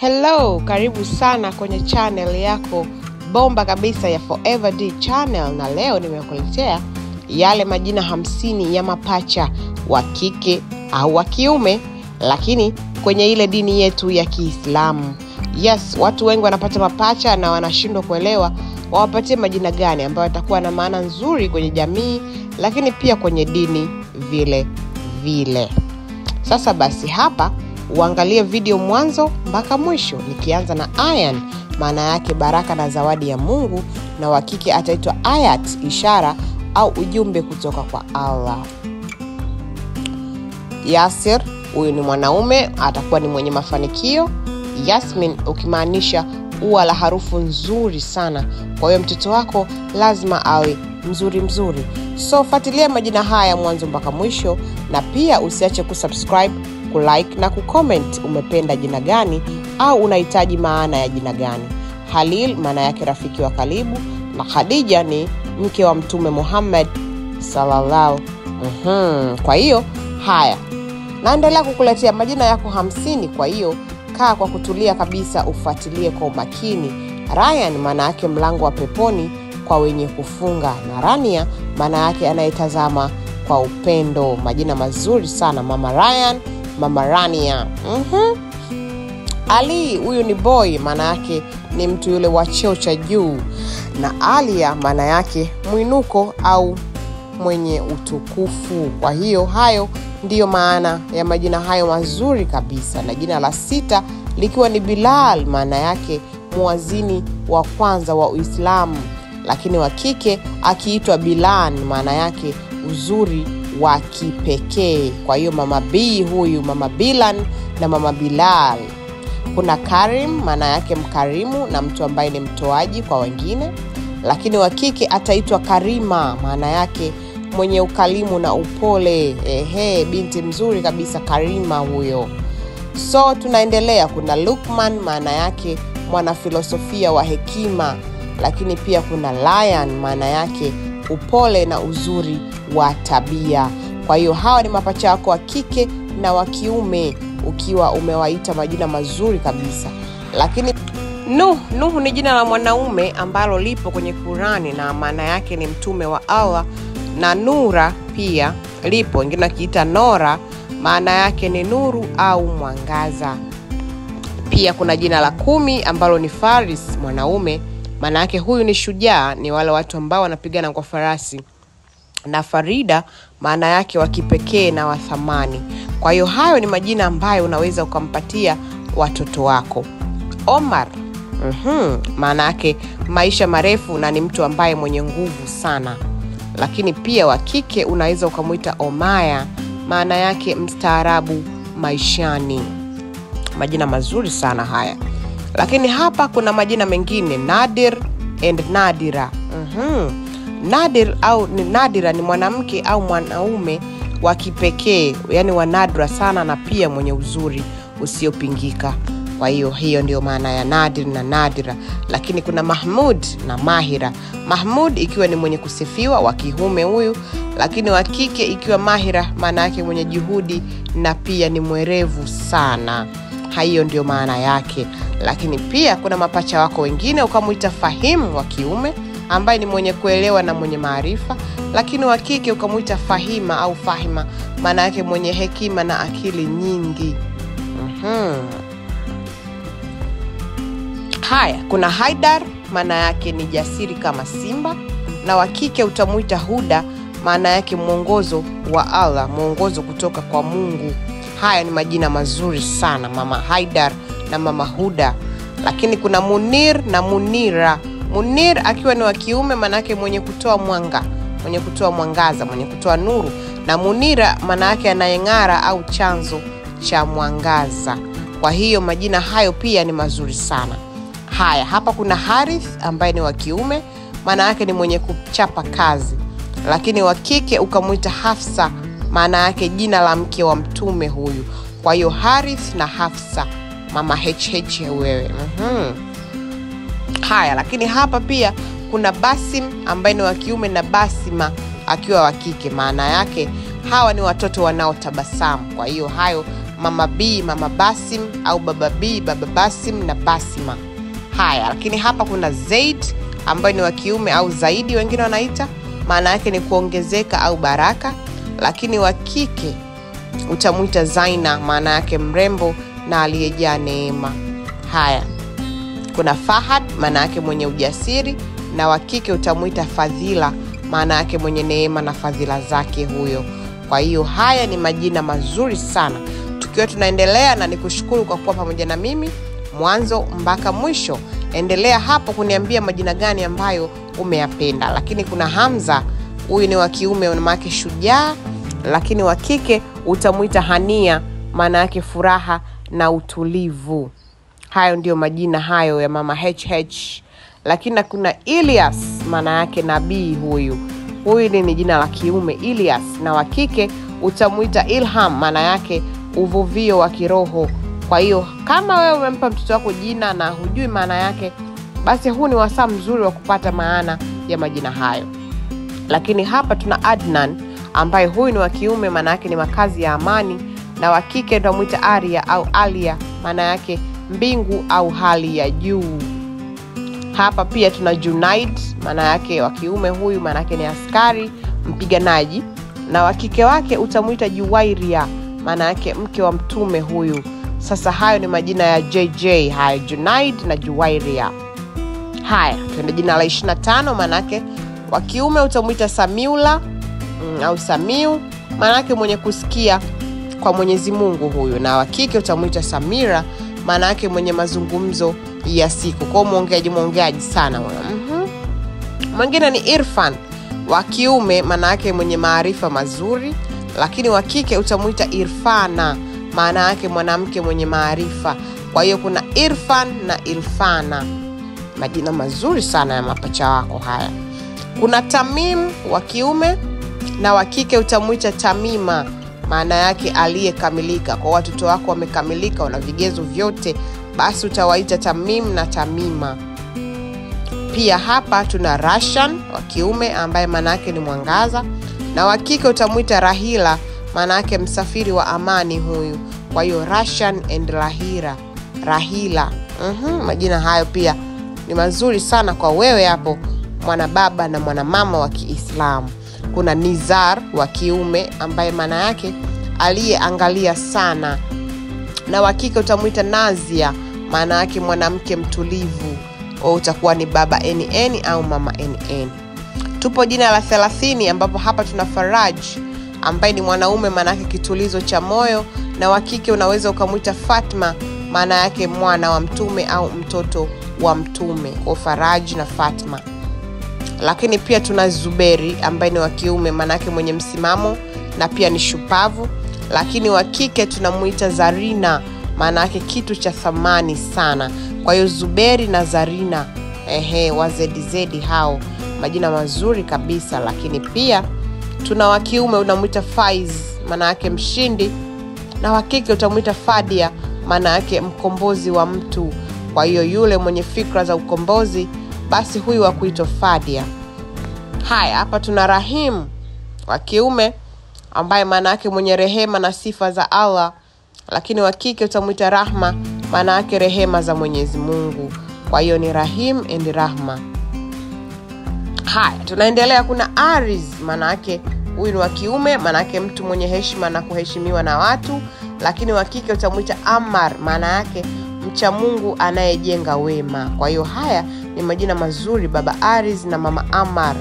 Hello, karibu sana kwenye channel yako bomba kabisa ya Forever D channel, na leo nimekuletea yale majina 50 ya mapacha wa kike au wa kiume, lakini kwenye ile dini yetu ya Kiislamu. Yes, watu wengi wanapata mapacha na wanashindwa kuelewa wawapatie majina gani ambayo yatakuwa na maana nzuri kwenye jamii, lakini pia kwenye dini vile vile. Sasa basi hapa uangalie video mwanzo mpaka mwisho, nikianza na Ayan, maana yake baraka na zawadi ya Mungu, na wa kike ataitwa Ayat, ishara au ujumbe kutoka kwa Allah. Yasir, huyu ni mwanaume, atakuwa ni mwenye mafanikio. Yasmin ukimaanisha ua la harufu nzuri sana, kwa hiyo mtoto wako lazima awe mzuri. So fuatilia majina haya mwanzo mpaka mwisho, na pia usiache kusubscribe, kulike na kucomment umependa jina gani au unahitaji maana ya jina gani. Halil maana yake rafiki wa karibu, na Khadija ni mke wa Mtume Muhammad sallallahu. Kwa hiyo haya, naendelea kukuletea majina yako 50, kwa hiyo kaa kwa kutulia kabisa ufuatilie kwa umakini. Ryan maana yake mlango wa peponi kwa wenye kufunga, na Rania maana yake anayetazama kwa upendo. Majina mazuri sana, Mama Ryan, Mama Rania. Ali, huyu ni boy, maana yake ni mtu yule wa cheo cha juu, na Alia maana yake mwinuko au mwenye utukufu. Kwa hiyo hayo ndiyo maana ya majina hayo mazuri kabisa. Na jina la 6 likiwa ni Bilal, maana yake muazini wa kwanza wa Uislamu, lakini wa kike akiitwa Bilan, maana yake uzuri wa kipekee. Kwa hiyo Mama B huyu, Mama Bilan na Mama Bilal. Kuna Karim, maana yake mkarimu na mtu ambaye ni mtoaji kwa wengine, lakini wa kike ataitwa Karima, maana yake mwenye ukalimu na upole. Binti mzuri kabisa Karima huyo. So tunaendelea, kuna Lukman, maana yake mwana filosofia wa hekima, lakini pia kuna Lion, maana yake upole na uzuri wa tabia. Kwa hiyo hawa ni mapacha wako wa kike na wa kiume, ukiwa umewaita majina mazuri kabisa. Lakini Nuh ni jina la mwanaume ambalo lipo kwenye Qurani, na maana yake ni mtume wa Allah, na Nura pia lipo, wengine wakiita Nora, maana yake ni nuru au mwangaza. Pia kuna jina la 10 ambalo ni Faris, mwanaume, maana yake huyu ni shujaa, ni wale watu ambao wanapigana kwa farasi. Na Farida maana yake wa kipekee na wa thamani. Kwa hiyo hayo ni majina ambayo unaweza ukampatia watoto wako. Omar, maana yake maisha marefu na ni mtu ambaye mwenye nguvu sana. Lakini pia wa kike unaweza ukamuita Omaya, maana yake mstaarabu maishani. Majina mazuri sana haya. Lakini hapa kuna majina mengine, Nadir and Nadira. Nadir au ni Nadira ni mwanamke au mwanaume wa kipekee, yani wa nadra sana, na pia mwenye uzuri usiopingika. Kwa hiyo ndio maana ya Nadir na Nadira. Lakini kuna Mahmud na Mahira. Mahmud ikiwa ni mwenye kusifiwa wa kiume huyu, lakini wa kike ikiwa Mahira, maana yake mwenye juhudi na pia ni mwerevu sana. Hiyo ndio maana yake. Lakini pia kuna mapacha wako wengine ukamuita Fahim wa kiume, ambaye ni mwenye kuelewa na mwenye maarifa, lakini wa kike ukamuita Fahima au Fahima, maana yake mwenye hekima na akili nyingi. Haya, kuna Haidar, maana yake ni jasiri kama simba, na wa kike utamuita Huda, maana yake mwongozo wa Allah, mwongozo kutoka kwa Mungu. Haya ni majina mazuri sana, Mama Haidar na Mama Huda. Lakini kuna Munir na Munira. Munir akiwa ni wa kiume, maana yake mwenye kutoa mwanga, mwenye kutoa mwangaza, mwenye kutoa nuru, na Munira maana yake anayeng'ara au chanzo cha mwangaza. Kwa hiyo majina hayo pia ni mazuri sana. Haya, hapa kuna Harith ambaye ni wa kiume, maana yake ni mwenye kuchapa kazi, lakini wa kike ukamuita Hafsa, maana yake jina la mke wa mtume huyu. Kwa hiyo Harith na Hafsa, Mama HH wewe. Haya, lakini hapa pia kuna Basim ambaye ni wa kiume na Basima akiwa wa kike, maana yake hawa ni watoto wanaotabasamu. Kwa hiyo hayo Mama B, Mama Basim, au Baba B, Baba Basim na Basima. Haya, lakini hapa kuna Zaid ambaye ni wa kiume au Zaidi wengine wanaita, maana yake ni kuongezeka au baraka, lakini wa kike utamuita Zaina, maana yake mrembo na aliyejaa neema. Haya, kuna Fahad, maana yake mwenye ujasiri, na wa kike utamuita Fadhila, maana yake mwenye neema na fadhila zake huyo. Kwa hiyo haya ni majina mazuri sana. Tukiwa tunaendelea, na nikushukuru kwa kuwa pamoja na mimi mwanzo mpaka mwisho. Endelea hapo kuniambia majina gani ambayo umeyapenda. Lakini kuna Hamza, huyu ni wa kiume, maana yake shujaa, lakini wa kike utamuita Hania, maana yake furaha na utulivu. Hayo ndio majina hayo ya mama HH. Lakini kuna Ilyas, maana yake nabii huyu ni jina la kiume Ilyas, na wa kike utamuita Ilham, maana yake uvuvio wa kiroho. Kwa hiyo kama wewe umempa mtoto wako jina na hujui maana yake, basi huu ni wasaa mzuri wa kupata maana ya majina hayo. Lakini hapa tuna Adnan, ambaye huyu ni wa kiume, maana yake ni makazi ya amani, na wa kike utamuita Aria au Alia, maana yake mbingu au hali ya juu. Hapa pia tuna Junaid, maana yake wa kiume huyu, maana yake ni askari mpiganaji, na wa kike wake utamuita Juwairia, maana yake mke wa mtume huyu. Sasa hayo ni majina ya JJ, haya Junaid na Juwairia. Haya, tuende jina la 25, maana yake wa kiume utamuita Samiula au Samiu, maana yake mwenye kusikia kwa Mwenyezi Mungu huyu, na wa kike utamuita Samira, maana yake mwenye mazungumzo ya siku, kwa mwongeaji sana huyo. Mwingine ni Irfan, wa kiume, maana yake mwenye maarifa mazuri, lakini wa kike utamuita Irfana, maana yake mwanamke mwenye maarifa. Kwa hiyo kuna Irfan na Irfana, majina mazuri sana ya mapacha wako haya. Kuna Tamim, wa kiume, na wa kike utamuita Tamima, maana yake aliyekamilika. Kwa watoto wako wamekamilika, wana vigezo vyote, basi utawaita Tamim na Tamima. Pia hapa tuna Rashan, wa kiume, ambaye maana yake ni mwangaza, na wa kike utamuita Rahila, maana yake msafiri wa amani huyu. Kwa hiyo Rashan and Rahila. Majina hayo pia ni mazuri sana kwa wewe hapo mwana baba na mwana mama wa Kiislamu. Kuna Nizar, wa kiume, ambaye maana yake aliyeangalia sana, na wa kike utamuita Nazia, maana yake mwanamke mtulivu, au utakuwa ni baba NN au mama NN. Tupo jina la 30, ambapo hapa tuna Faraj, ambaye ni mwanaume, maana yake kitulizo cha moyo, na wa kike unaweza ukamuita Fatma, maana yake mwana wa mtume au mtoto wa mtume, kwa Faraj na Fatma. Lakini pia tuna Zuberi, ambaye ni wa kiume, maana yake mwenye msimamo na pia ni shupavu, lakini wa kike tunamuita Zarina, maana yake kitu cha thamani sana. Kwa hiyo Zuberi na Zarina, wa ZZ, hao majina mazuri kabisa. Lakini pia tuna wa kiume unamuita Faiz, maana yake mshindi, na wa kike utamuita Fadia, maana yake mkombozi wa mtu. Kwa hiyo yule mwenye fikra za ukombozi, basi huyu wa kuitwa Fadia. Haya, hapa tuna Rahim, wa kiume, ambaye maana yake mwenye rehema na sifa za Allah, lakini wa kike utamuita Rahma, maana yake rehema za Mwenyezi Mungu. Kwa hiyo ni Rahim and Rahma. Haya, tunaendelea. Kuna Ariz, maana yake huyu ni wa kiume, maana yake mtu mwenye heshima na kuheshimiwa na watu, lakini wa kike utamuita Ammar, maana yake mcha Mungu anayejenga wema. Kwa hiyo haya ni majina mazuri, baba Ariz na mama Ammar.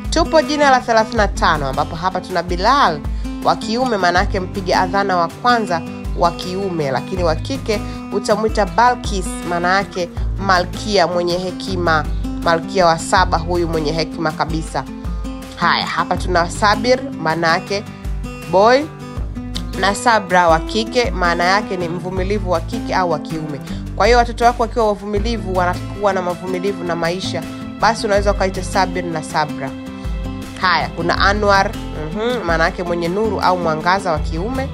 Tupo jina la 35, ambapo hapa tuna Bilal, wa kiume, maana yake mpiga adhana wa kwanza wa kiume, lakini wa kike utamuita Balkis, maana yake malkia mwenye hekima, malkia wa 7 huyu mwenye hekima kabisa. Haya, hapa tuna Sabir, maana yake boy, na Sabra, wa kike, maana yake ni mvumilivu wa kike au wa kiume. Kwa hiyo watoto wako wakiwa wavumilivu, wanakuwa na mavumilivu na maisha, basi unaweza ukaita Sabir na Sabra. Haya, kuna Anwar, maana yake mwenye nuru au mwangaza, wa kiume,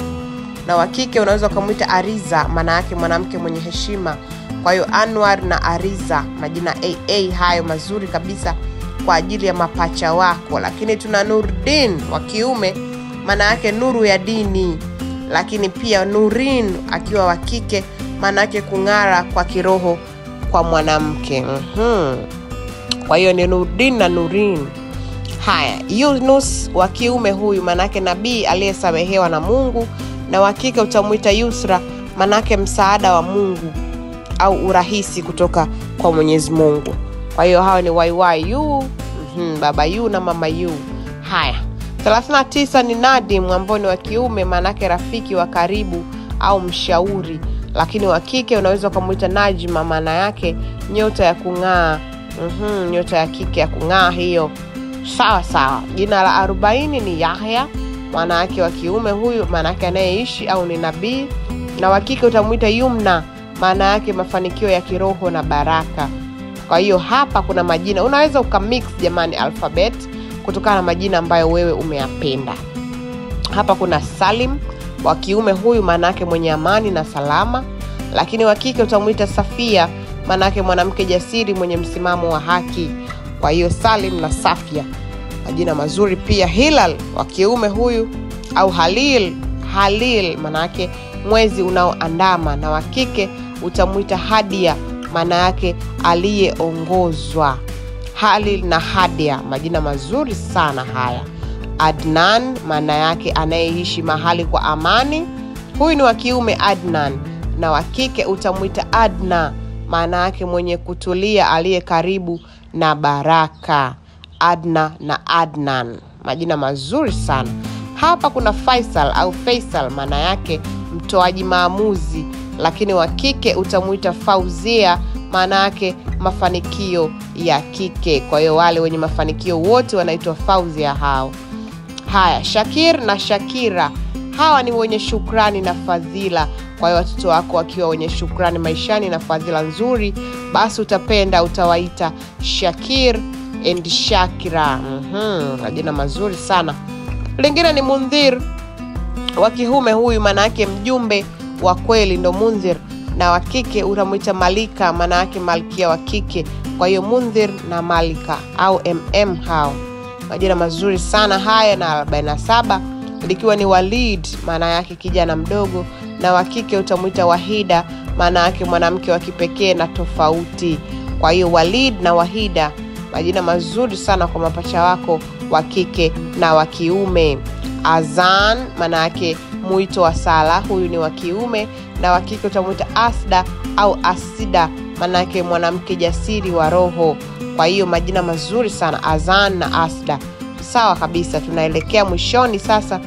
na wa kike unaweza kumuita Ariza, maana yake mwanamke mwenye heshima. Kwa hiyo Anwar na Ariza, majina AA hayo mazuri kabisa kwa ajili ya mapacha wako. Lakini tuna Nurdin, wa kiume, maana yake nuru ya dini. lakini pia Nurin akiwa wa kike, maana yake kung'ara kwa kiroho kwa mwanamke. Kwa hiyo ni Nurdin na Nurin. Haya, Yunus wa kiume huyu maana yake nabii aliyesamehewa na Mungu, na wa kike utamuita Yusra, maana yake msaada wa Mungu au urahisi kutoka kwa Mwenyezi Mungu. Kwa hiyo hao ni YYU, baba yu na mama yu. Haya, 39 ni Nadim ambao ni wa kiume, maana yake rafiki wa karibu au mshauri, lakini wa kike unaweza kumuita Najma, maana yake nyota ya kung'aa. Nyota ya kike ya kung'aa hiyo. Sawa. Jina la 40 ni Yahya, maana yake wa kiume huyu, maana yake anayeishi au ni nabii, na wa kike utamuita Yumna, maana yake mafanikio ya kiroho na baraka. Kwa hiyo hapa kuna majina unaweza ukamix jamani alphabet kutokana na majina ambayo wewe umeyapenda. Hapa kuna Salim wa kiume huyu, maana yake mwenye amani na salama, lakini wa kike utamuita Safia, maana yake mwanamke jasiri mwenye msimamo wa haki. Kwa hiyo Salim na Safia majina mazuri pia. Hilal wa kiume huyu au Halil maana yake mwezi unaoandama, na wa kike utamuita Hadia, maana yake aliyeongozwa. Halil na Hadia majina mazuri sana haya. Adnan maana yake anayeishi mahali kwa amani, huyu ni wa kiume Adnan, na wa kike utamuita Adna, maana yake mwenye kutulia aliye karibu na baraka. Adna na Adnan majina mazuri sana. Hapa kuna Faisal maana yake mtoaji maamuzi, lakini wa kike utamuita Fauzia, maana yake mafanikio ya kike. Kwa hiyo wale wenye mafanikio wote wanaitwa Fauzia hao. Haya, Shakir na Shakira hawa ni wenye shukrani na fadhila. Kwa hiyo watoto wako wakiwa wenye shukrani maishani na fadhila nzuri, basi utawaita Shakir and Shakira. Majina mazuri sana. Lingine ni Mundhir wa kiume huyu, maana yake mjumbe wa kweli ndo Mundhir, na wa kike utamuita Malika, maana yake malkia wa kike. Kwa hiyo Mundhir na Malika au hao majina mazuri sana haya. Na 47 likiwa ni Walid, maana yake kijana mdogo, na wa kike utamuita Wahida, maana yake mwanamke wa kipekee na tofauti. Kwa hiyo Walid na Wahida majina mazuri sana kwa mapacha wako wa kike na wa kiume. Azan maana yake muito wa sala, huyu ni wa kiume, na wa kike utamuita Asda au Asida, maana yake mwanamke jasiri wa roho. Kwa hiyo majina mazuri sana Azan na Asda. Sawa kabisa, tunaelekea mwishoni sasa.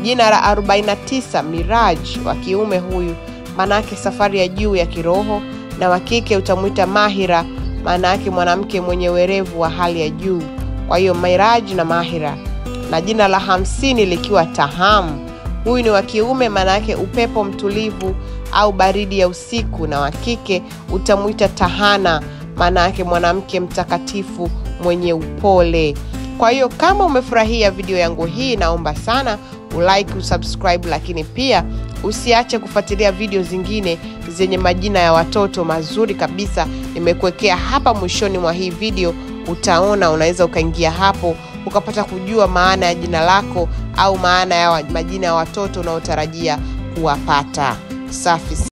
Jina la 49 Miraj wa kiume huyu, maana yake safari ya juu ya kiroho, na wa kike utamuita Mahira, maana yake mwanamke mwenye werevu wa hali ya juu. Kwa hiyo Miraj na Mahira. Na jina la 50 likiwa Taham, huyu ni wa kiume, maana yake upepo mtulivu au baridi ya usiku, na wa kike utamuita Tahana, maana yake mwanamke mtakatifu mwenye upole. Kwa hiyo kama umefurahia video yangu hii, naomba sana ulike, usubscribe, lakini pia usiache kufuatilia video zingine zenye majina ya watoto mazuri kabisa. Nimekuwekea hapa mwishoni mwa hii video, utaona, unaweza ukaingia hapo ukapata kujua maana ya jina lako au maana ya majina ya watoto unaotarajia kuwapata. Safi.